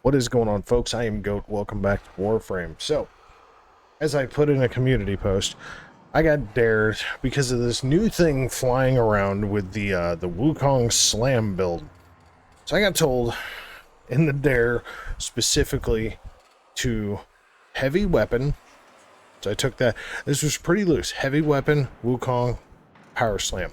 What is going on, folks? I am Goat. Welcome back to Warframe. So, as I put in a community post, I got dared because of this new thing flying around with the Wukong slam build. So I got told in the dare specifically to heavy weapon. So I took that. This was pretty loose. Heavy weapon, Wukong, power slam.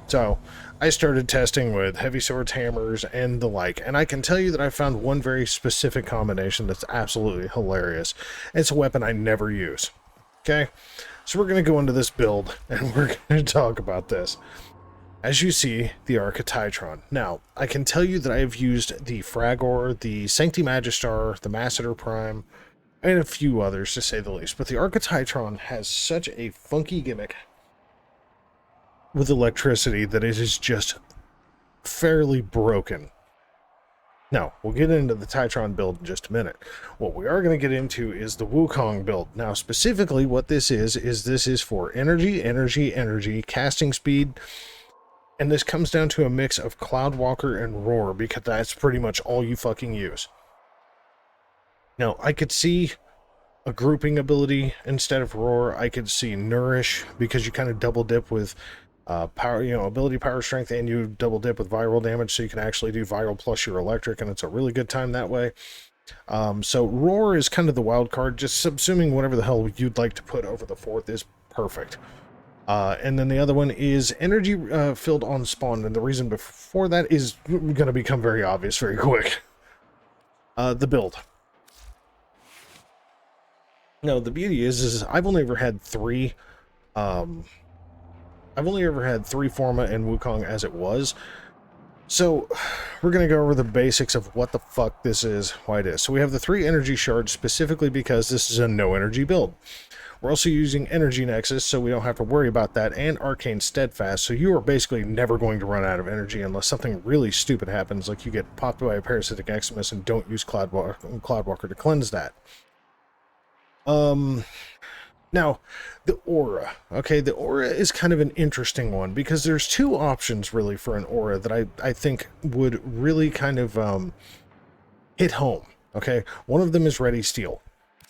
So I started testing with heavy swords, hammers, and the like, and I can tell you that I found one very specific combination that's absolutely hilarious. It's a weapon I never use. Okay? So we're going to go into this build, and we're going to talk about this. As you see, the Archetytron. Now, I can tell you that I have used the Fragor, the Sancti Magistar, the Masseter Prime, and a few others, to say the least. But the Archetytron has such a funky gimmick with electricity that it is just fairly broken. Now, we'll get into the Titron build in just a minute. What we are going to get into is the Wukong build. Now, specifically what this is for energy, casting speed, and this comes down to a mix of Cloudwalker and Roar, because that's pretty much all you fucking use. Now, I could see a grouping ability instead of Roar. I could see Nourish, because you kind of double dip with power, ability, power, strength, and you double dip with viral damage, so you can actually do viral plus your electric, and it's a really good time that way. So Roar is kind of the wild card. Just subsuming whatever the hell you'd like to put over the fourth is perfect. And then the other one is energy filled on spawn, and the reason before that is going to become very obvious very quick. The build. No, the beauty is I've only ever had three. I've only ever had 3 Forma and Wukong as it was. So, we're going to go over the basics of what the fuck this is, why it is. So we have the 3 energy shards specifically because this is a no energy build. We're also using Energy Nexus, so we don't have to worry about that, and Arcane Steadfast, so you are basically never going to run out of energy unless something really stupid happens, like you get popped by a Parasitic Eximus and don't use Cloudwalker to cleanse that. Now, the aura. Okay, the aura is kind of an interesting one because there's 2 options really for an aura that I think would really kind of hit home. Okay, one of them is Ready Steel.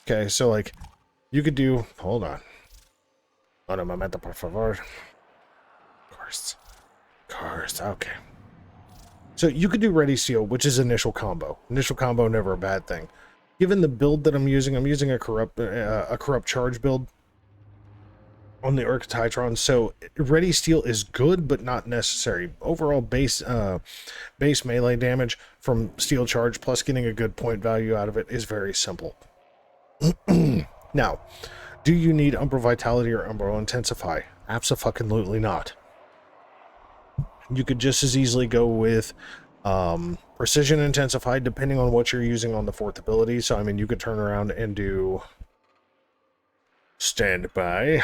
Okay, so like you could do. Hold on. Un momento, por favor. Cars. Okay. So you could do Ready Steel, which is initial combo. Initial combo, never a bad thing. Given the build that I'm using a corrupt charge build on the Archetytron, so Ready Steel is good but not necessary. Overall base melee damage from Steel Charge plus getting a good point value out of it is very simple. Now, do you need Umbral Vitality or Umbral Intensify? Abso-fucking-lutely not. You could just as easily go with Precision Intensified, depending on what you're using on the 4th ability. So, I mean, you could turn around and do Standby.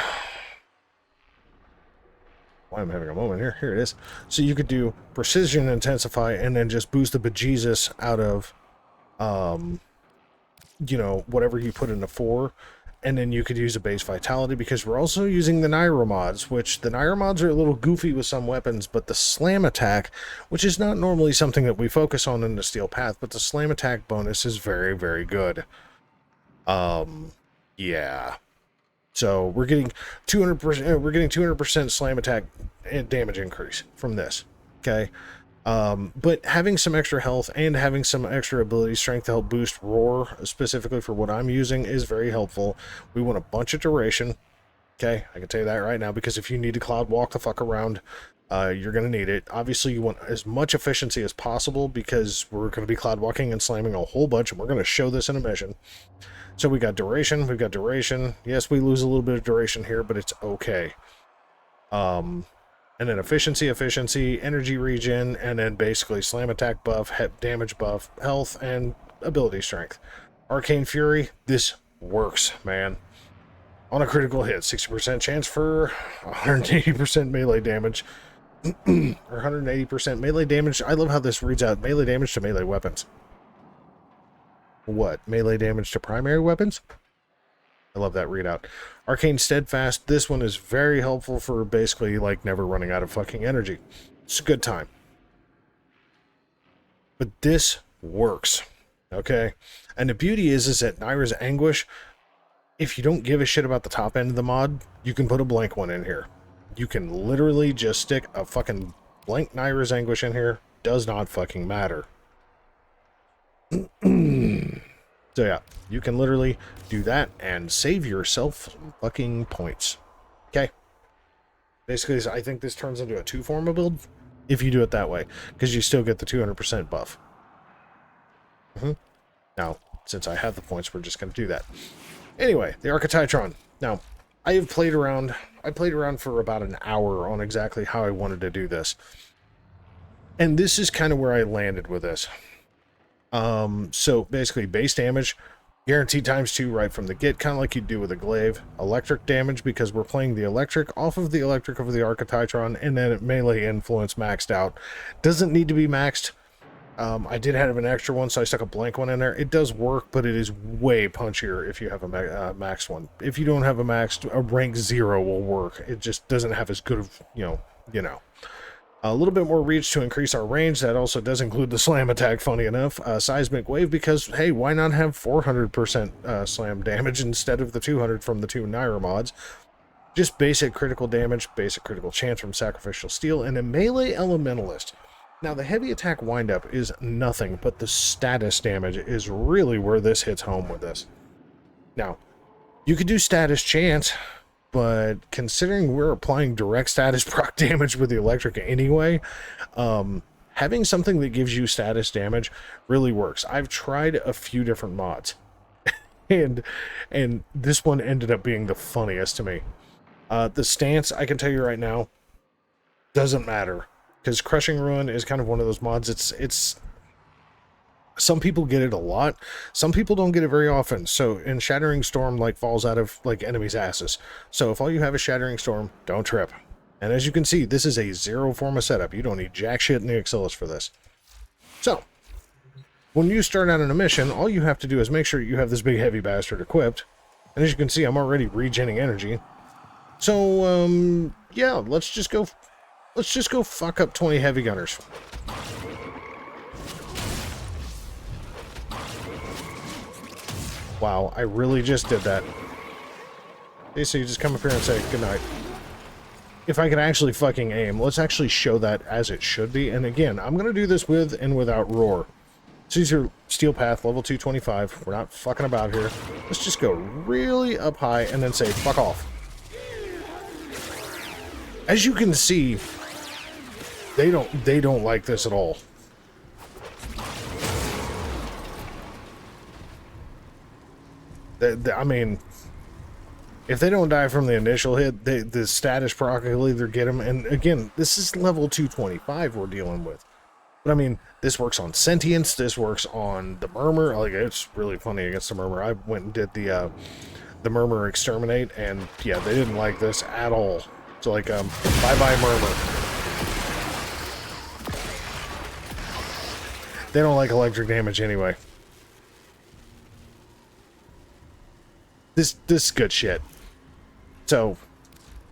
Why I'm having a moment here. Here it is. So you could do Precision Intensify and then just boost the bejesus out of, whatever you put into 4. And then you could use a base vitality because we're also using the Naira mods, which the Naira mods are a little goofy with some weapons, but the slam attack, which is not normally something that we focus on in the Steel Path, but the slam attack bonus is very, very good. Yeah. So we're getting 200%. We're getting 200% slam attack and damage increase from this. Okay. But having some extra health and having some extra ability strength to help boost Roar, specifically for what I'm using, is very helpful. We want a bunch of duration. Okay, I can tell you that right now, because if you need to cloud walk the fuck around, you're going to need it. Obviously, you want as much efficiency as possible because we're going to be cloud walking and slamming a whole bunch, and we're going to show this in a mission. So we've got duration. Yes, we lose a little bit of duration here, but it's okay. And then efficiency, energy regen, and then basically slam attack buff, damage buff, health, and ability strength. Arcane Fury, this works, man. On a critical hit, 60% chance for 180% melee damage. Or 180% melee damage. I love how this reads out melee damage to melee weapons. What? Melee damage to primary weapons? I love that readout. Arcane Steadfast, this one is very helpful for basically like never running out of fucking energy. It's a good time. But this works, okay? And the beauty is that Naira's Anguish, if you don't give a shit about the top end of the mod, you can put a blank one in here. You can literally just stick a fucking blank Naira's Anguish in here. Does not fucking matter. So yeah, you can literally do that and save yourself fucking points. Okay? Basically, I think this turns into a 2-forma build if you do it that way, because you still get the 200% buff. Now, since I have the points, we're just going to do that. Anyway, the Archititron. Now, I played around for about an hour on exactly how I wanted to do this. And this is kind of where I landed with this. So basically base damage, guaranteed ×2 right from the get, kind of like you do with a glaive. Electric damage, because we're playing the electric off of the electric of the Archititron, and then melee influence maxed out. Doesn't need to be maxed. I did have an extra one, so I stuck a blank one in there. It does work, but it is way punchier if you have a maxed one. If you don't have a maxed, a rank 0 will work. It just doesn't have as good of, you know. A little bit more reach to increase our range. That also does include the slam attack, funny enough. Seismic wave, because, hey, why not have 400% slam damage instead of the 200 from the 2 Naira mods? Just basic critical damage, basic critical chance from Sacrificial Steel, and a melee elementalist. Now, the heavy attack windup is nothing, but the status damage is really where this hits home with this. Now, you could do status chance, but considering we're applying direct status proc damage with the electric anyway, having something that gives you status damage really works. I've tried a few different mods, and this one ended up being the funniest to me. The stance, I can tell you right now, doesn't matter, because Crushing Ruin is kind of one of those mods. It's some people get it a lot, some people don't get it very often. So in Shattering Storm, like, falls out of like enemies' asses. So if all you have is Shattering Storm, don't trip. And as you can see, this is a 0-forma setup. You don't need jack shit in the Axillus for this. So when you start out on a mission, all you have to do is make sure you have this big heavy bastard equipped. And as you can see, I'm already regenerating energy. So yeah, let's just go fuck up 20 heavy gunners. Wow, I really just did that. Okay, so you just come up here and say goodnight. If I can actually fucking aim, let's actually show that as it should be. And again, I'm going to do this with and without roar. So these are Steel Path, level 225. We're not fucking about here. Let's just go really up high and then say fuck off. As you can see, they don't like this at all. I mean, if they don't die from the initial hit, the status proc will either get them. And again, this is level 225 we're dealing with. But I mean, this works on Sentience. This works on the Murmur. Like, it's really funny against the Murmur. I went and did the Murmur Exterminate, and yeah, they didn't like this at all. So like, bye-bye Murmur. They don't like electric damage anyway. This is good shit. So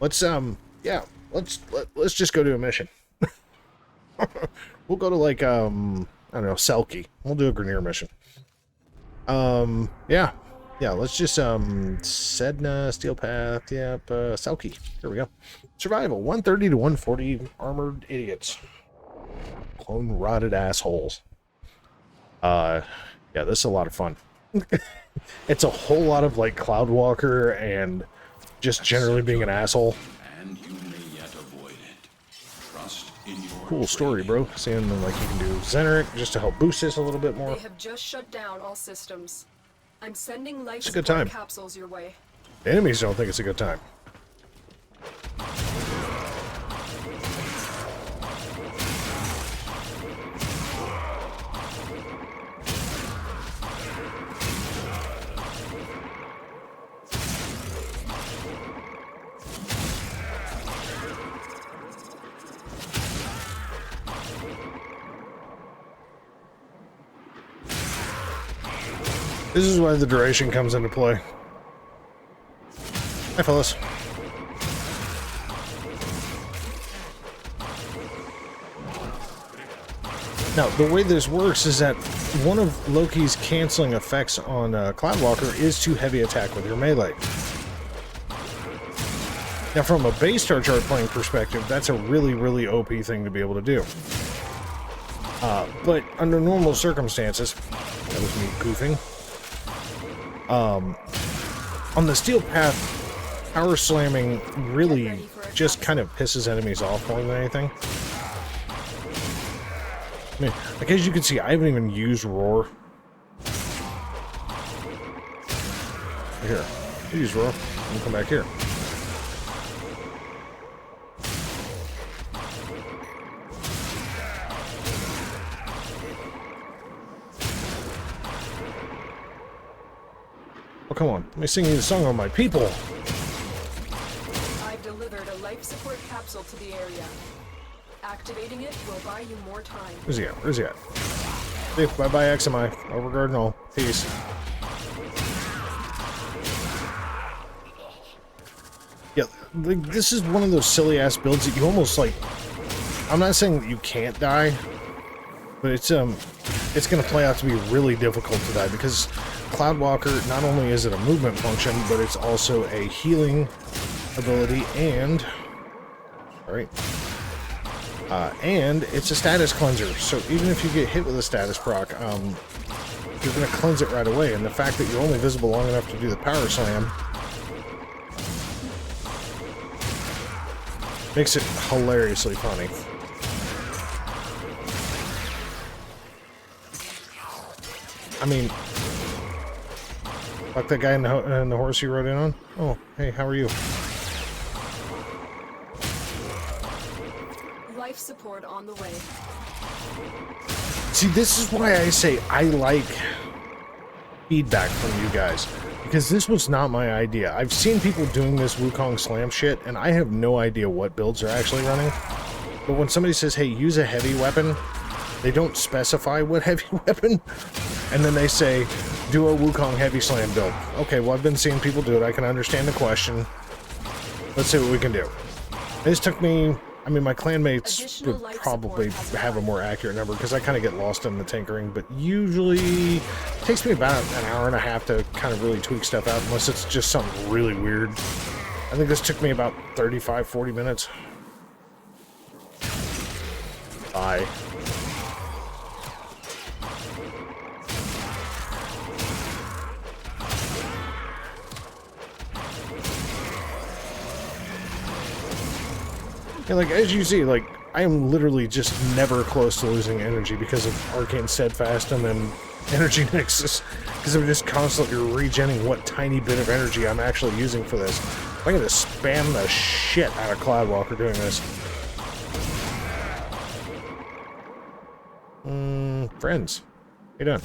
let's yeah, let's just go do a mission. We'll go to, like, I don't know, Selkie. We'll do a Grenier mission. Yeah, let's just Sedna, Steel Path, yep, Selkie. Here we go. Survival 130 to 140 armored idiots. Clone rotted assholes. Yeah, this is a lot of fun. It's a whole lot of, like, Cloudwalker and just generally being an asshole. And you may yet avoid it. Trust in your Cool story, bro. Seeing, like, you can do Xeneric just to help boost this a little bit more. They have just shut down all systems. I'm sending life It's a good time. capsules your way. The enemies don't think it's a good time. This is why the duration comes into play. Hi, fellas. Now, the way this works is that one of Loki's canceling effects on Cloudwalker is to heavy attack with your melee. Now, from a base Star Chart playing perspective, that's a really, really OP thing to be able to do. But under normal circumstances, that was me goofing. On the Steel Path, power slamming really just kind of pisses enemies off more than anything. I mean, like as you can see, I haven't even used Roar. Here, I use Roar. I'm gonna come back here. Oh, come on. Let me sing you a song on my people. I've delivered a life support capsule to the area. Activating it will buy you more time. Where's he at? Where's he at? Hey, bye-bye, XMI. Overguard and all. Peace. Yeah, like, this is one of those silly-ass builds that you almost, like... I'm not saying that you can't die, but it's going to play out to be really difficult to die, because Cloudwalker, not only is it a movement function, but it's also a healing ability, and... Alright. And it's a status cleanser, so even if you get hit with a status proc, you're going to cleanse it right away, and the fact that you're only visible long enough to do the power slam makes it hilariously funny. I mean, like that guy in the horse you rode in on? Oh, hey, how are you? Life support on the way. See, this is why I say I like feedback from you guys, because this was not my idea. I've seen people doing this Wukong slam shit, and I have no idea what builds they're actually running. But when somebody says, hey, use a heavy weapon, they don't specify what heavy weapon, and then they say, do a Wukong heavy slam build. Okay, well, I've been seeing people do it. I can understand the question. Let's see what we can do. This took me... I mean, my clanmates would probably have a more accurate number because I kind of get lost in the tinkering, but usually it takes me about an hour and a half to kind of really tweak stuff out, unless it's just something really weird. I think this took me about 35, 40 minutes. Bye. Yeah, like, as you see, like, I am literally just never close to losing energy because of Arcane Steadfast and then Energy Nexus, because I'm just constantly regenning what tiny bit of energy I'm actually using for this. I'm gonna spam the shit out of Cloudwalker doing this. Friends. How you doing?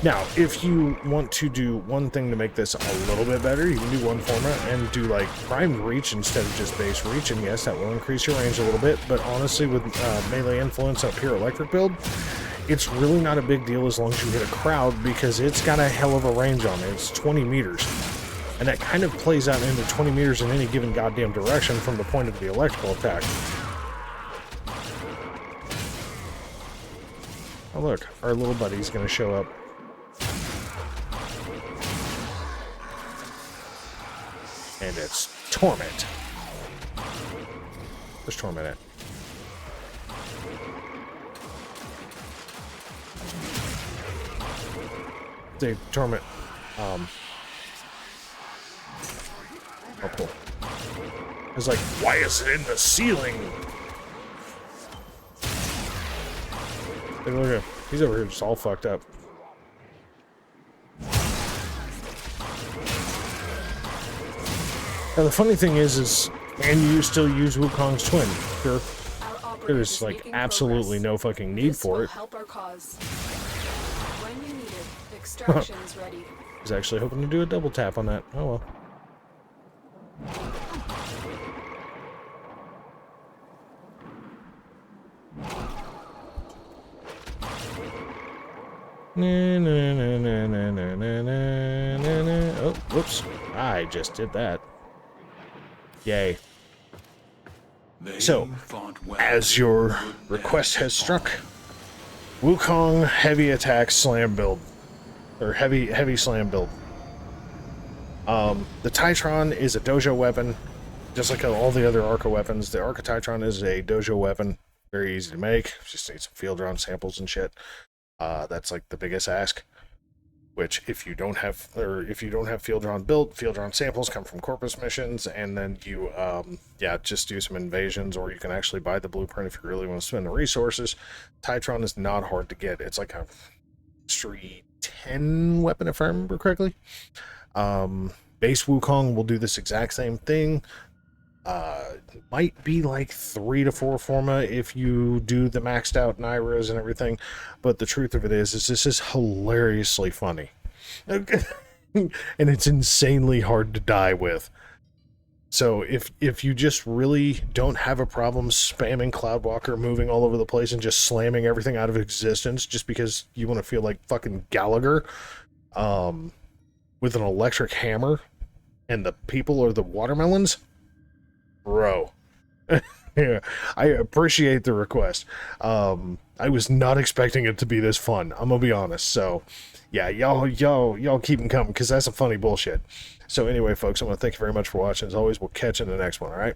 Now, if you want to do one thing to make this a little bit better, you can do one format and do, like, primed reach instead of just base reach, and yes, that will increase your range a little bit, but honestly, with melee influence on a pure electric build, it's really not a big deal as long as you hit a crowd, because it's got a hell of a range on it. It's 20 meters, and that kind of plays out into 20 meters in any given goddamn direction from the point of the electrical attack. Oh look, our little buddy's gonna show up. And it's Torment. Where's Torment at? The Torment. Oh, cool. It's like, why is it in the ceiling? Hey, look at him. He's over here just all fucked up. Now, the funny thing is, and you still use Wukong's twin. Sure. There's, like, absolutely no fucking need for it. Help our cause. When you need it, extraction is ready. I was actually hoping to do a double tap on that. Oh well. Na, na, na, na, na, na, na, na, na. Oh, whoops. I just did that. Yay. They So, fought well. as your request has struck, Wukong heavy attack slam build, or heavy slam build. The Titron is a dojo weapon, just like all the other Arca weapons. The Arca Titron is a dojo weapon, very easy to make. Just need some field round samples and shit. That's like the biggest ask. Which, if you don't have field round built, field round samples come from Corpus missions, and then you, just do some invasions, or you can actually buy the blueprint if you really want to spend the resources. Titron is not hard to get. It's like a Street 10 weapon, if I remember correctly. Base Wukong will do this exact same thing. Might be like 3 to 4 forma if you do the maxed out Nairas and everything, but the truth of it is this is hilariously funny. And it's insanely hard to die with. So if you just really don't have a problem spamming Cloudwalker, moving all over the place, and just slamming everything out of existence just because you want to feel like fucking Gallagher, with an electric hammer, and the people are the watermelons, bro. Yeah, I appreciate the request. I was not expecting it to be this fun, I'm gonna be honest. So yeah, y'all keep them coming, because that's some funny bullshit. So anyway, folks, I want to thank you very much for watching. As always, we'll catch you in the next one. All right.